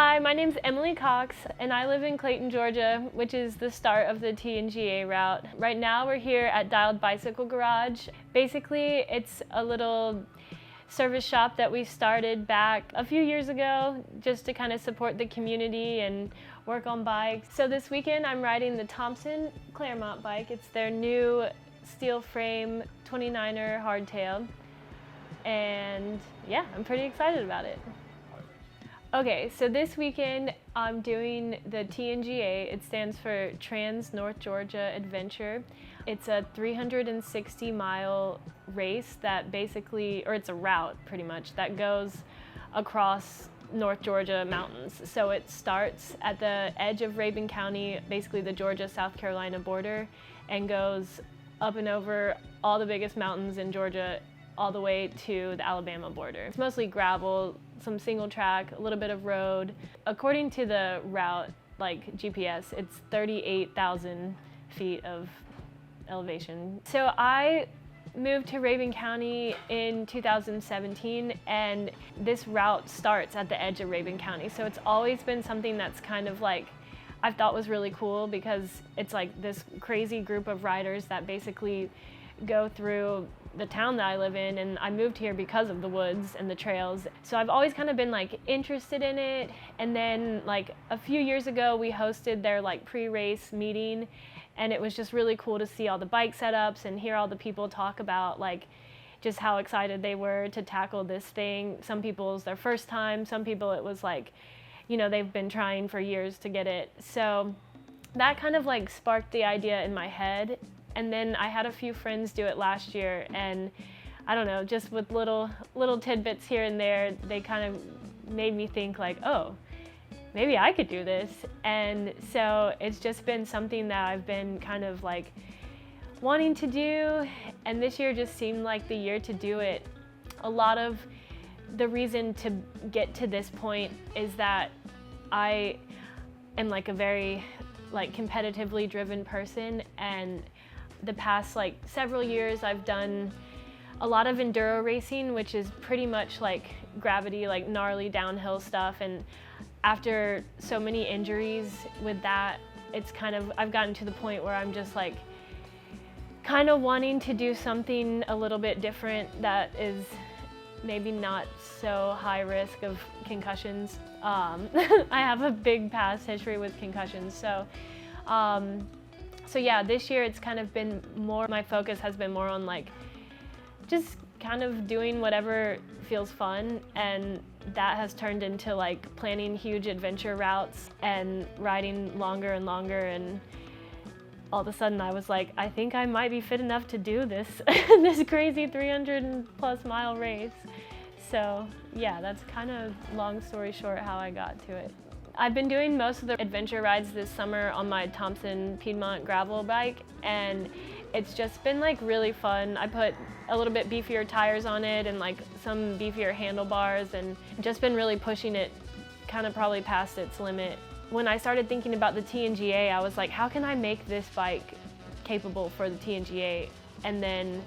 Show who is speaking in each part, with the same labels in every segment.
Speaker 1: Hi, my name's Emily Cox, and I live in Clayton, Georgia, which is the start of the TNGA route. Right now we're here at Dialed Bicycle Garage. Basically, it's a little service shop that we started back a few years ago just to kind of support the community and work on bikes. So this weekend I'm riding the Thomson Clermont bike. It's their new steel frame 29er hardtail, and yeah, I'm pretty excited about it. Okay, so this weekend I'm doing the TNGA. It stands for Trans North Georgia Adventure. It's a 360-mile race that basically, or it's a route pretty much, that goes across North Georgia mountains. So it starts at the edge of Rabun County, basically the Georgia-South Carolina border, and goes up and over all the biggest mountains in Georgia all the way to the Alabama border. It's mostly gravel, some single track, a little bit of road. According to the route, like GPS, it's 38,000 feet of elevation. So I moved to Rabun County in 2017, and this route starts at the edge of Rabun County. So it's always been something that's kind of like, I thought was really cool because it's like this crazy group of riders that basically go through the town that I live in, and I moved here because of the woods and the trails. So I've always kind of been like interested in it. And then like a few years ago we hosted their like pre-race meeting, and it was just really cool to see all the bike setups and hear all the people talk about like just how excited they were to tackle this thing. Some people it was their first time, some people it was like, you know, they've been trying for years to get it. So that kind of like sparked the idea in my head. And then I had a few friends do it last year, and I don't know, just with little tidbits here and there, they kind of made me think like, oh, maybe I could do this. And so it's just been something that I've been kind of like wanting to do, and this year just seemed like the year to do it. A lot of the reason to get to this point is that I am like a very like competitively driven person, and the past like several years I've done a lot of enduro racing, which is pretty much like gravity, like gnarly downhill stuff. And after so many injuries with that, it's kind of, I've gotten to the point where I'm just like kind of wanting to do something a little bit different that is maybe not so high risk of concussions. I have a big past history with concussions, so yeah, this year it's kind of been more, my focus has been more on like just kind of doing whatever feels fun, and that has turned into like planning huge adventure routes and riding longer and longer. And all of a sudden I was like, I think I might be fit enough to do this this crazy 300+ mile race. So yeah, that's kind of long story short how I got to it. I've been doing most of the adventure rides this summer on my Thomson Piedmont gravel bike, and it's just been like really fun. I put a little bit beefier tires on it and like some beefier handlebars, and just been really pushing it kind of probably past its limit. When I started thinking about the TNGA, I was like, how can I make this bike capable for the TNGA? And then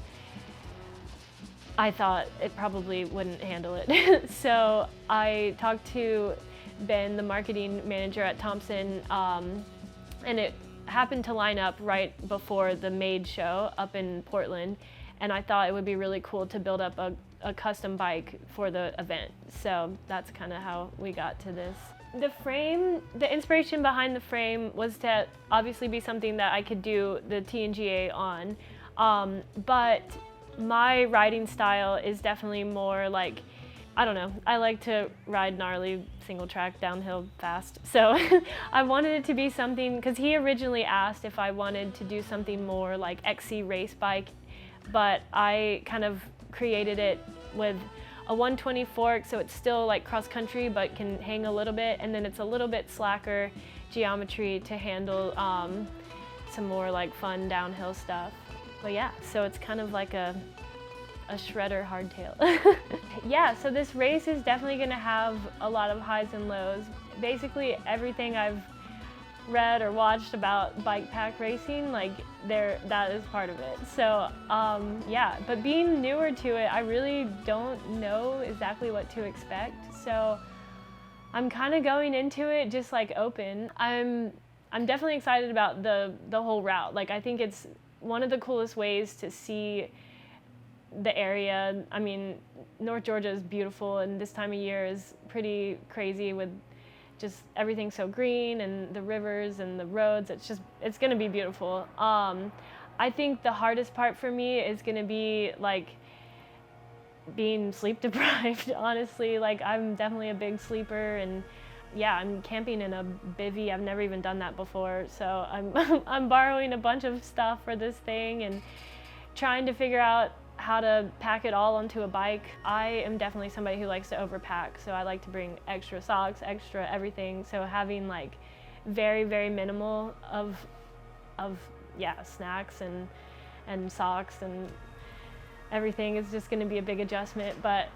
Speaker 1: I thought it probably wouldn't handle it. So I talked to Ben, the marketing manager at Thomson, and it happened to line up right before the MADE show up in Portland, and I thought it would be really cool to build up a custom bike for the event. So that's kind of how we got to this. The frame, the inspiration behind the frame was to obviously be something that I could do the TNGA on, but my riding style is definitely more like, I don't know, I like to ride gnarly single track downhill fast. So I wanted it to be something, because he originally asked if I wanted to do something more like XC race bike, but I kind of created it with a 120 fork, so it's still like cross country but can hang a little bit, and then it's a little bit slacker geometry to handle some more like fun downhill stuff. But yeah, so it's kind of like a shredder hardtail. Yeah, so this race is definitely gonna have a lot of highs and lows. Basically everything I've read or watched about bike pack racing, like that is part of it. So yeah, but being newer to it, I really don't know exactly what to expect. So I'm kind of going into it just like open. I'm definitely excited about the whole route. Like, I think it's one of the coolest ways to see the area. I mean, North Georgia is beautiful, and this time of year is pretty crazy with just everything so green and the rivers and the roads. It's gonna be beautiful. I think the hardest part for me is gonna be like being sleep deprived, honestly. Like, I'm definitely a big sleeper, and yeah, I'm camping in a bivvy. I've never even done that before, so I'm borrowing a bunch of stuff for this thing and trying to figure out how to pack it all onto a bike. I am definitely somebody who likes to overpack, so I like to bring extra socks, extra everything. So having like very, very minimal of snacks and socks and everything is just gonna be a big adjustment, but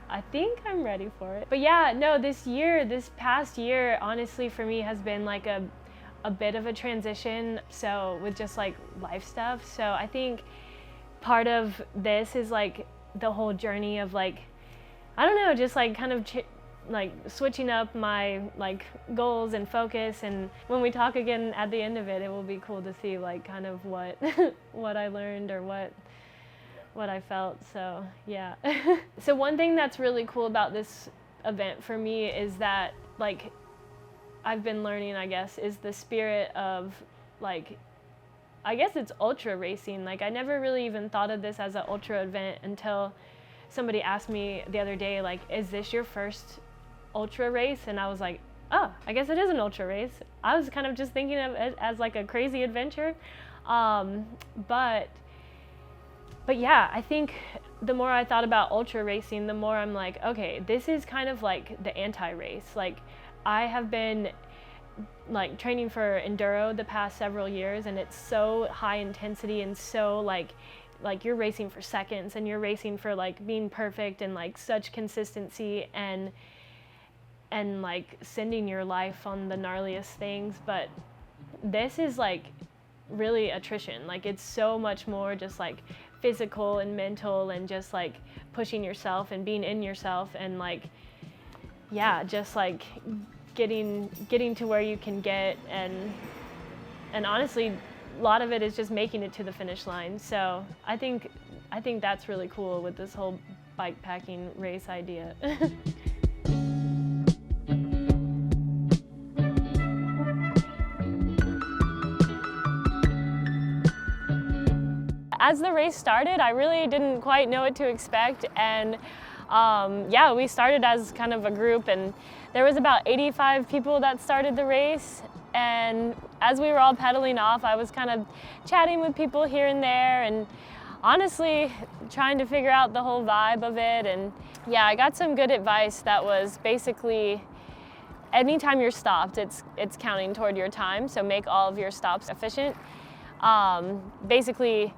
Speaker 1: I think I'm ready for it. But yeah, no, this past year, honestly, for me has been like a bit of a transition, so with just like life stuff. So I think part of this is like the whole journey of like, I don't know, just like kind of like switching up my like goals and focus. And when we talk again at the end of it, it will be cool to see like kind of what what I learned or what I felt. So yeah. So one thing that's really cool about this event for me is that like I've been learning, I guess, is the spirit of like, I guess it's ultra racing. Like, I never really even thought of this as an ultra event until somebody asked me the other day, like, is this your first ultra race? And I was like, oh, I guess it is an ultra race. I was kind of just thinking of it as like a crazy adventure. But yeah, I think the more I thought about ultra racing, the more I'm like, okay, this is kind of like the anti-race. Like, I have been like training for enduro the past several years, and it's so high intensity and so like you're racing for seconds, and you're racing for like being perfect and like such consistency and like sending your life on the gnarliest things. But this is like really attrition. Like, it's so much more just like physical and mental and just like pushing yourself and being in yourself and like, yeah, just like getting to where you can get, and honestly a lot of it is just making it to the finish line. So I think that's really cool with this whole bike packing race idea. As the race started, I really didn't quite know what to expect, and yeah, we started as kind of a group, and there was about 85 people that started the race. And as we were all pedaling off, I was kind of chatting with people here and there, and honestly trying to figure out the whole vibe of it. And yeah, I got some good advice that was basically, anytime you're stopped, it's counting toward your time, so make all of your stops efficient. Basically,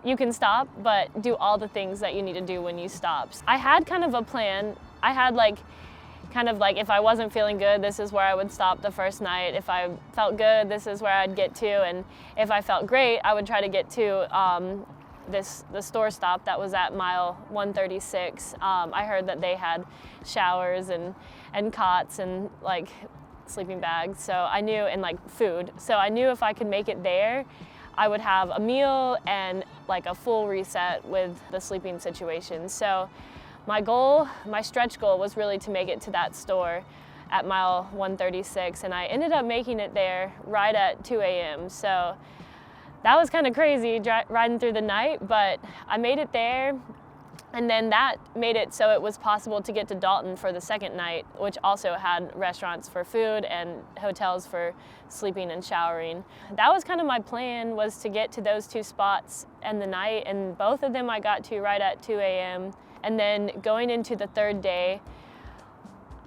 Speaker 1: you can stop, but do all the things that you need to do when you stop. I had kind of a plan. I had like, kind of like, if I wasn't feeling good, this is where I would stop the first night. If I felt good, this is where I'd get to. And if I felt great, I would try to get to the store stop that was at mile 136. I heard that they had showers and cots and like sleeping bags. So I knew, and like food. So I knew if I could make it there, I would have a meal and like a full reset with the sleeping situation. So my stretch goal was really to make it to that store at mile 136, and I ended up making it there right at 2 a.m. So that was kind of crazy riding through the night, but I made it there. And then that made it so it was possible to get to Dalton for the second night, which also had restaurants for food and hotels for sleeping and showering. That was kind of my plan, was to get to those two spots in the night, and both of them I got to right at 2 a.m. And then going into the third day,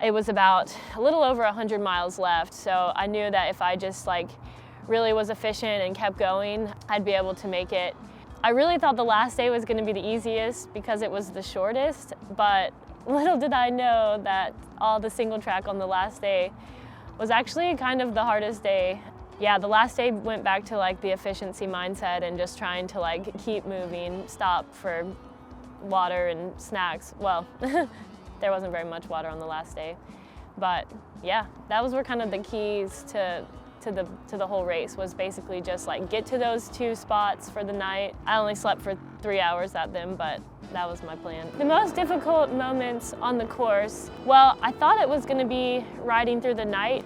Speaker 1: it was about a little over 100 miles left. So I knew that if I just like really was efficient and kept going, I'd be able to make it. I really thought the last day was going to be the easiest because it was the shortest, but little did I know that all the single track on the last day was actually kind of the hardest day. Yeah, the last day went back to like the efficiency mindset and just trying to like keep moving, stop for water and snacks. Well, there wasn't very much water on the last day, But yeah, that was where kind of the keys to the whole race was basically just like get to those 2 spots for the night. I only slept for 3 hours at them, but that was my plan. The most difficult moments on the course, well, I thought it was going to be riding through the night.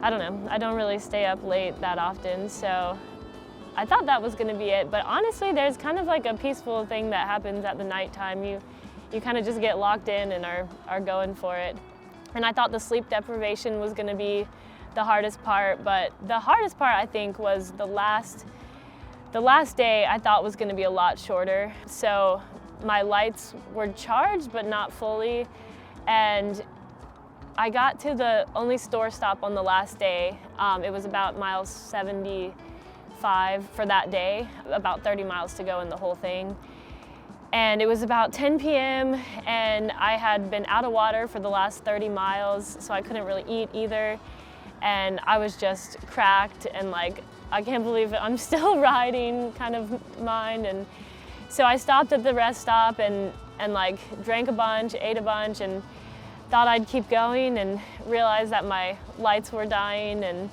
Speaker 1: I don't know, I don't really stay up late that often, so I thought that was going to be it. But honestly, there's kind of like a peaceful thing that happens at the nighttime. You kind of just get locked in and are going for it. And I thought the sleep deprivation was going to be the hardest part, but the hardest part I think was the last day I thought was going to be a lot shorter. So my lights were charged but not fully, and I got to the only store stop on the last day. It was about mile 75 for that day, about 30 miles to go in the whole thing. And it was about 10 p.m. and I had been out of water for the last 30 miles, so I couldn't really eat either. And I was just cracked and like, I can't believe it, I'm still riding kind of mind. And so I stopped at the rest stop and like drank a bunch, ate a bunch, and thought I'd keep going, and realized that my lights were dying and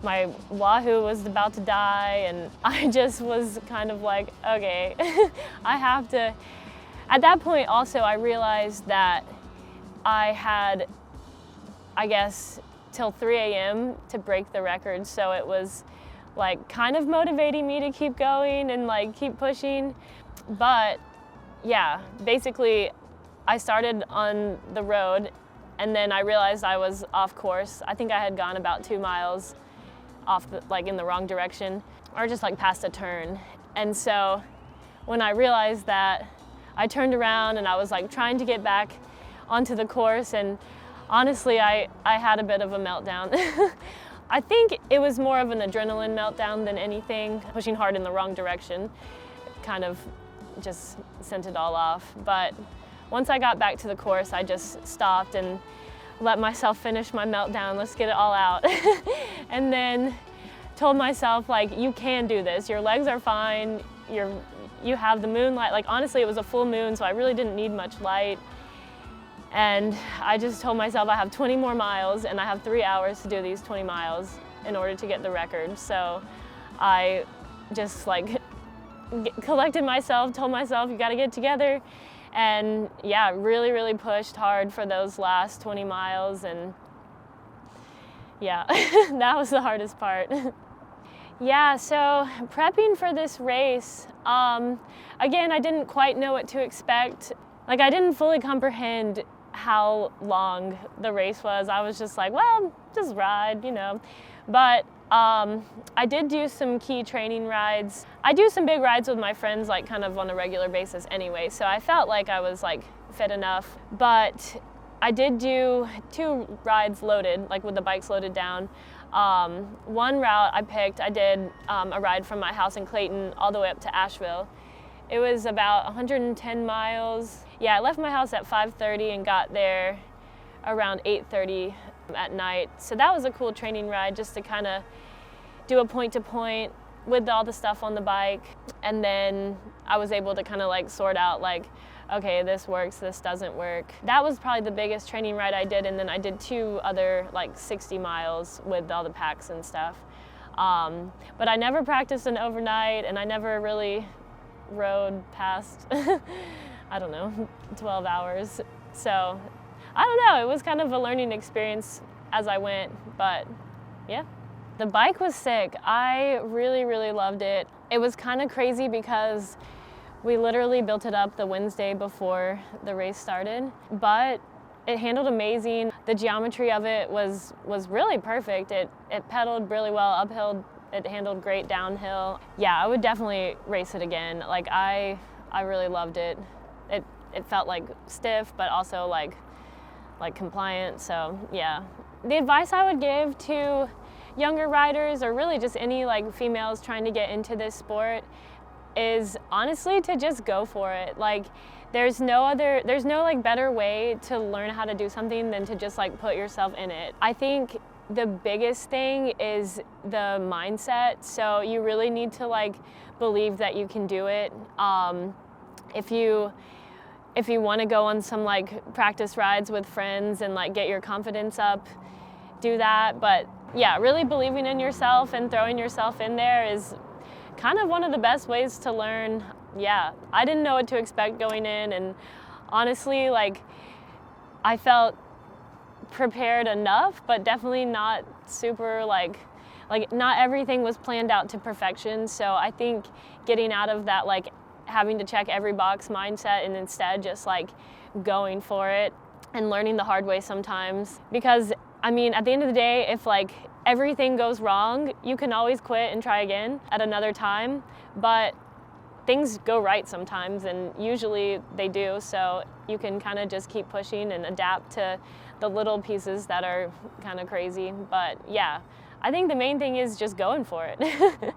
Speaker 1: my Wahoo was about to die, and I just was kind of like, okay, I have to. At that point also I realized that I had, I guess, till 3 a.m. to break the record, so it was like kind of motivating me to keep going and like keep pushing. But yeah, basically I started on the road and then I realized I was off course. I think I had gone about 2 miles off like in the wrong direction, or just like past a turn. And so when I realized that, I turned around and I was like trying to get back onto the course, and honestly, I had a bit of a meltdown. I think it was more of an adrenaline meltdown than anything. Pushing hard in the wrong direction kind of just sent it all off. But once I got back to the course, I just stopped and let myself finish my meltdown. Let's get it all out. And then told myself, like, you can do this. Your legs are fine. You have the moonlight. Like, honestly, it was a full moon, so I really didn't need much light. And I just told myself I have 20 more miles and I have 3 hours to do these 20 miles in order to get the record. So I just like collected myself, told myself you gotta get together. And yeah, really, really pushed hard for those last 20 miles. And yeah, that was the hardest part. Yeah, so prepping for this race, again, I didn't quite know what to expect. Like, I didn't fully comprehend how long the race was. I was just like, well, just ride, you know. But I did do some key training rides. I do some big rides with my friends, like kind of on a regular basis anyway, so I felt like I was like fit enough. But I did do 2 rides loaded, like with the bikes loaded down. One route I picked, I did a ride from my house in Clayton all the way up to Asheville. It was about 110 miles. Yeah, I left my house at 5:30 and got there around 8:30 at night. So that was a cool training ride, just to kind of do a point-to-point with all the stuff on the bike. And then I was able to kind of like sort out like, okay, this works, this doesn't work. That was probably the biggest training ride I did. And then I did 2 other like 60 miles with all the packs and stuff. But I never practiced an overnight, and I never really rode past, I don't know, 12 hours. So I don't know, it was kind of a learning experience as I went, but yeah. The bike was sick. I really, really loved it. It was kind of crazy because we literally built it up the Wednesday before the race started, but it handled amazing. The geometry of it was really perfect. It pedaled really well uphill. It handled great downhill. Yeah, I would definitely race it again. Like, I really loved it. It felt like stiff, but also like compliant, so yeah. The advice I would give to younger riders, or really just any like females trying to get into this sport, is honestly to just go for it. Like, there's no like better way to learn how to do something than to just like put yourself in it. I think the biggest thing is the mindset. So you really need to like believe that you can do it. if you want to go on some like practice rides with friends and like get your confidence up, do that. But yeah, really believing in yourself and throwing yourself in there is kind of one of the best ways to learn. Yeah, I didn't know what to expect going in, and honestly, like, I felt prepared enough, but definitely not super like not everything was planned out to perfection. So I think getting out of that like having to check every box mindset and instead just like going for it and learning the hard way sometimes. Because I mean, at the end of the day, if like everything goes wrong, you can always quit and try again at another time, but things go right sometimes, and usually they do, so you can kind of just keep pushing and adapt to the little pieces that are kind of crazy. But yeah, I think the main thing is just going for it.